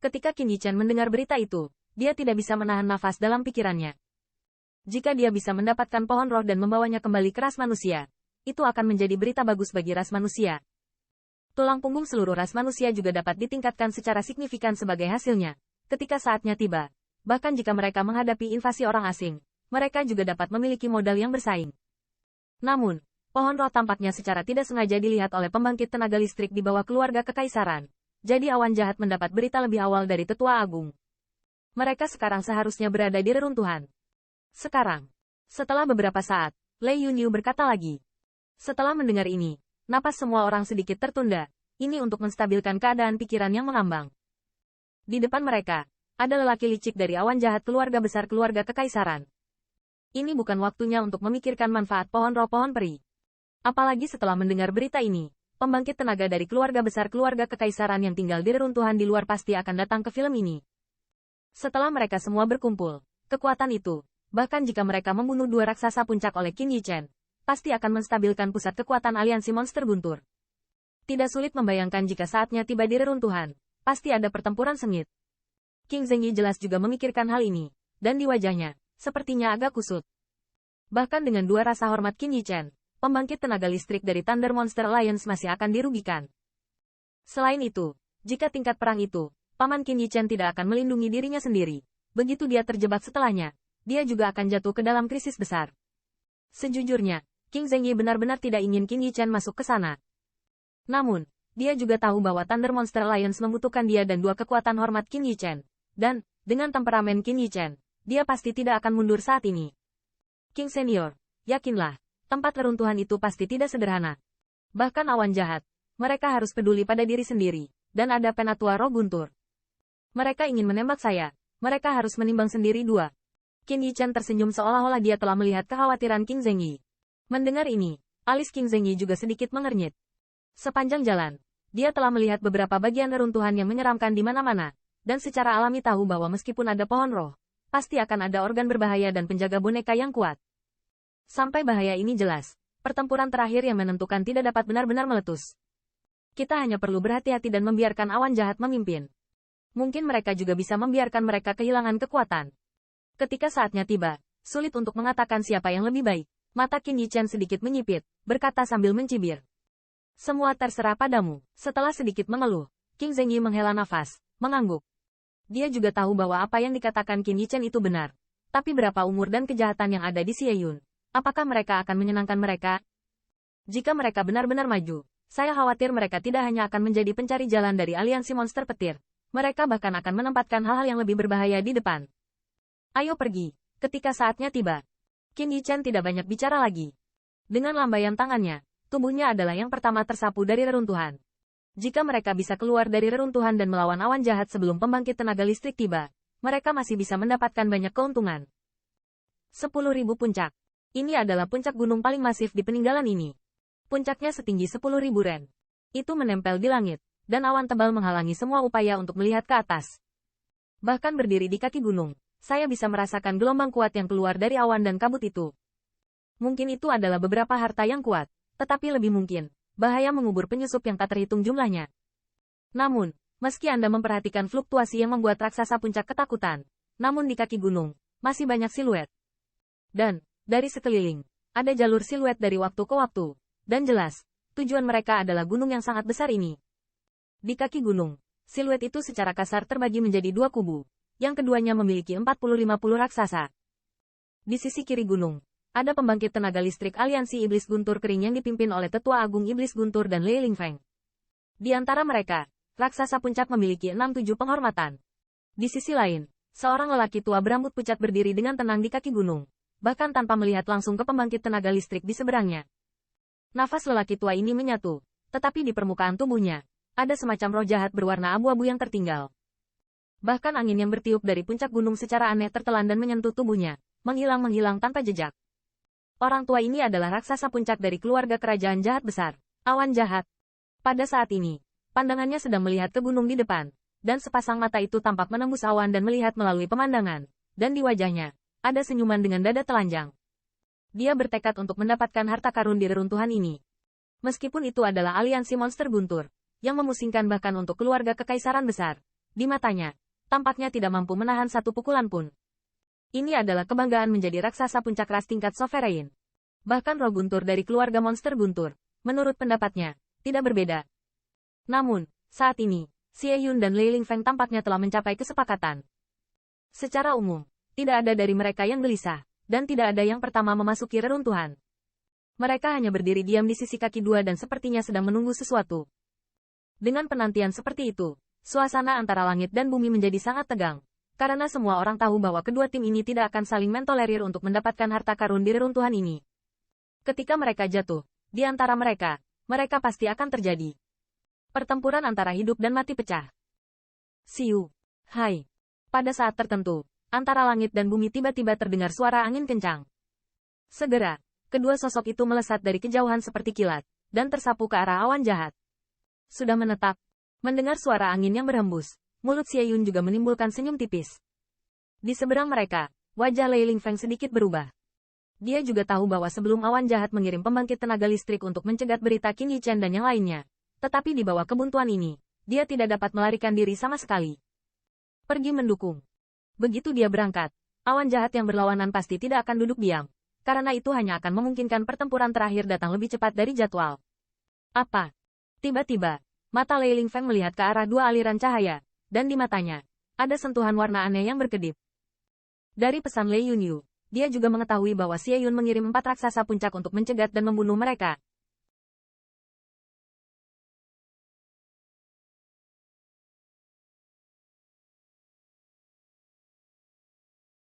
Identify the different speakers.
Speaker 1: Ketika Qin Yichen mendengar berita itu, dia tidak bisa menahan nafas dalam pikirannya. Jika dia bisa mendapatkan pohon roh dan membawanya kembali ke ras manusia, itu akan menjadi berita bagus bagi ras manusia. Tulang punggung seluruh ras manusia juga dapat ditingkatkan secara signifikan sebagai hasilnya. Ketika saatnya tiba, bahkan jika mereka menghadapi invasi orang asing, mereka juga dapat memiliki modal yang bersaing. Namun, pohon roh tampaknya secara tidak sengaja dilihat oleh pembangkit tenaga listrik di bawah keluarga kekaisaran. Jadi awan jahat mendapat berita lebih awal dari tetua agung. Mereka sekarang seharusnya berada di reruntuhan. Sekarang, setelah beberapa saat, Lei Yunyu berkata lagi. Setelah mendengar ini, napas semua orang sedikit tertunda. Ini untuk menstabilkan keadaan pikiran yang mengambang. Di depan mereka, ada lelaki licik dari awan jahat keluarga besar keluarga kekaisaran. Ini bukan waktunya untuk memikirkan manfaat pohon roh pohon peri. Apalagi setelah mendengar berita ini, pembangkit tenaga dari keluarga besar keluarga kekaisaran yang tinggal di reruntuhan di luar pasti akan datang ke film ini. Setelah mereka semua berkumpul, kekuatan itu, bahkan jika mereka membunuh dua raksasa puncak oleh Qin Yichen, pasti akan menstabilkan pusat kekuatan aliansi monster guntur. Tidak sulit membayangkan jika saatnya tiba di reruntuhan, pasti ada pertempuran sengit. King Zengyi jelas juga memikirkan hal ini, dan di wajahnya, sepertinya agak kusut. Bahkan dengan dua rasa hormat Qin Yichen, pembangkit tenaga listrik dari Thunder Monster Alliance masih akan dirugikan. Selain itu, jika tingkat perang itu, Paman Qin Yichen tidak akan melindungi dirinya sendiri. Begitu dia terjebak setelahnya, dia juga akan jatuh ke dalam krisis besar. Sejujurnya, King Zengyi benar-benar tidak ingin Qin Yichen masuk ke sana. Namun, dia juga tahu bahwa Thunder Monster Alliance membutuhkan dia dan dua kekuatan hormat Qin Yichen. Dan, dengan temperamen Qin Yichen, dia pasti tidak akan mundur saat ini. King Senior, yakinlah, tempat reruntuhan itu pasti tidak sederhana. Bahkan awan jahat, mereka harus peduli pada diri sendiri, dan ada penatua roh guntur. Mereka ingin menembak saya, mereka harus menimbang sendiri dua. Qin Yichen tersenyum seolah-olah dia telah melihat kekhawatiran King Zengyi. Mendengar ini, alis King Zengyi juga sedikit mengernyit. Sepanjang jalan, dia telah melihat beberapa bagian reruntuhan yang menyeramkan di mana-mana, dan secara alami tahu bahwa meskipun ada pohon roh, pasti akan ada organ berbahaya dan penjaga boneka yang kuat. Sampai bahaya ini jelas, pertempuran terakhir yang menentukan tidak dapat benar-benar meletus. Kita hanya perlu berhati-hati dan membiarkan awan jahat memimpin. Mungkin mereka juga bisa membiarkan mereka kehilangan kekuatan. Ketika saatnya tiba, sulit untuk mengatakan siapa yang lebih baik. Mata Qin Yichen sedikit menyipit, berkata sambil mencibir. Semua terserah padamu. Setelah sedikit mengeluh, King Zengyi menghela nafas, mengangguk. Dia juga tahu bahwa apa yang dikatakan Qin Yichen itu benar. Tapi berapa umur dan kejahatan yang ada di Xie Yun? Apakah mereka akan menyenangkan mereka? Jika mereka benar-benar maju, saya khawatir mereka tidak hanya akan menjadi pencari jalan dari aliansi monster petir. Mereka bahkan akan menempatkan hal-hal yang lebih berbahaya di depan. Ayo pergi. Ketika saatnya tiba, Qin Yichen tidak banyak bicara lagi. Dengan lambaian tangannya, tubuhnya adalah yang pertama tersapu dari reruntuhan. Jika mereka bisa keluar dari reruntuhan dan melawan awan jahat sebelum pembangkit tenaga listrik tiba, mereka masih bisa mendapatkan banyak keuntungan. 10.000 puncak. Ini adalah puncak gunung paling masif di peninggalan ini. Puncaknya setinggi 10.000 ren. Itu menempel di langit, dan awan tebal menghalangi semua upaya untuk melihat ke atas. Bahkan berdiri di kaki gunung, saya bisa merasakan gelombang kuat yang keluar dari awan dan kabut itu. Mungkin itu adalah beberapa harta yang kuat, tetapi lebih mungkin, bahaya mengubur penyusup yang tak terhitung jumlahnya. Namun, meski Anda memperhatikan fluktuasi yang membuat raksasa puncak ketakutan, namun di kaki gunung, masih banyak siluet. Dan, dari sekeliling, ada jalur siluet dari waktu ke waktu. Dan jelas, tujuan mereka adalah gunung yang sangat besar ini. Di kaki gunung, siluet itu secara kasar terbagi menjadi dua kubu. Yang keduanya memiliki 40-50 raksasa. Di sisi kiri gunung, ada pembangkit tenaga listrik aliansi iblis guntur kering yang dipimpin oleh tetua agung iblis guntur dan Lei Lingfeng. Di antara mereka, raksasa puncak memiliki 6-7 penghormatan. Di sisi lain, seorang lelaki tua berambut pucat berdiri dengan tenang di kaki gunung, bahkan tanpa melihat langsung ke pembangkit tenaga listrik di seberangnya. Nafas lelaki tua ini menyatu, tetapi di permukaan tubuhnya, ada semacam roh jahat berwarna abu-abu yang tertinggal. Bahkan angin yang bertiup dari puncak gunung secara aneh tertelan dan menyentuh tubuhnya, menghilang tanpa jejak. Orang tua ini adalah raksasa puncak dari keluarga kerajaan jahat besar, awan jahat. Pada saat ini, pandangannya sedang melihat ke gunung di depan, dan sepasang mata itu tampak menembus awan dan melihat melalui pemandangan, dan di wajahnya, ada senyuman dengan dada telanjang. Dia bertekad untuk mendapatkan harta karun di reruntuhan ini. Meskipun itu adalah aliansi monster guntur, yang memusingkan bahkan untuk keluarga kekaisaran besar. Di matanya, tampaknya tidak mampu menahan satu pukulan pun. Ini adalah kebanggaan menjadi raksasa puncak ras tingkat sovereign. Bahkan roh guntur dari keluarga monster guntur, menurut pendapatnya, tidak berbeda. Namun, saat ini, Xie Yun dan Lei Lingfeng tampaknya telah mencapai kesepakatan. Secara umum, tidak ada dari mereka yang gelisah, dan tidak ada yang pertama memasuki reruntuhan. Mereka hanya berdiri diam di sisi kaki dua dan sepertinya sedang menunggu sesuatu. Dengan penantian seperti itu, suasana antara langit dan bumi menjadi sangat tegang. Karena semua orang tahu bahwa kedua tim ini tidak akan saling mentolerir untuk mendapatkan harta karun di reruntuhan ini. Ketika mereka jatuh, di antara mereka pasti akan terjadi pertempuran antara hidup dan mati pecah. Siu. Hai. Pada saat tertentu, antara langit dan bumi tiba-tiba terdengar suara angin kencang. Segera, kedua sosok itu melesat dari kejauhan seperti kilat, dan tersapu ke arah awan jahat. Sudah menetap. Mendengar suara angin yang berhembus, mulut Xie Yun juga menimbulkan senyum tipis. Di seberang mereka, wajah Lei Lingfeng sedikit berubah. Dia juga tahu bahwa sebelum awan jahat mengirim pembangkit tenaga listrik untuk mencegat berita Qin Yichen dan yang lainnya. Tetapi di bawah kebuntuan ini, dia tidak dapat melarikan diri sama sekali. Pergi mendukung. Begitu dia berangkat, awan jahat yang berlawanan pasti tidak akan duduk diam. Karena itu hanya akan memungkinkan pertempuran terakhir datang lebih cepat dari jadwal. Apa? Tiba-tiba, mata Lei Lingfeng melihat ke arah dua aliran cahaya, dan di matanya, ada sentuhan warna aneh yang berkedip. Dari pesan Lei Yunyu, dia juga mengetahui bahwa Xie Yun mengirim 4 raksasa puncak untuk mencegat dan membunuh mereka,